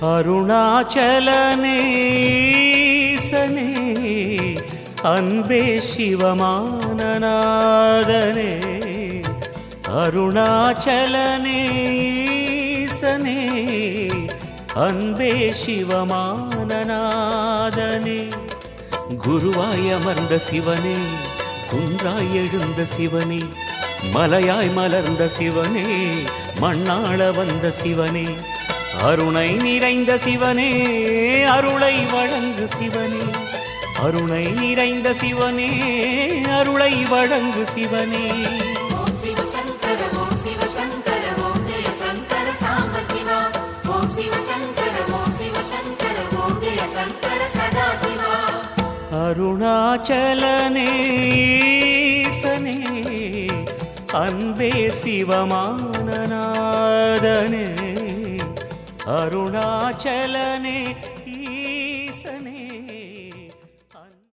அருணாச்சலனே ஈசனே அன்பே சிவமானநாதனே அருணாச்சலனே ஈசனே அன்பே சிவமானநாதனே குருவாய் அமர்ந்த சிவனே குன்றாய் எழுந்த சிவனே மலையாய் மலர்ந்த சிவனே மண்ணாள வந்த சிவனே அருணை நிறைந்த சிவனே அருளை வழங்கு சிவனே அருணை நிறைந்த சிவனே அருளை வழங்கு சிவனே ஓம் சிவசங்கர ஓம் சிவசங்கர ஓம் ஜெய சங்கர சாம்ப சிவா ஓம் சிவசங்கர ஓம் சிவசங்கர ஓம் ஜெய சங்கர சதா சிவா அருணாச்சலனே ஈசனே அன்பே சிவமானநாதனே அருணாச்சலனே ஈசனே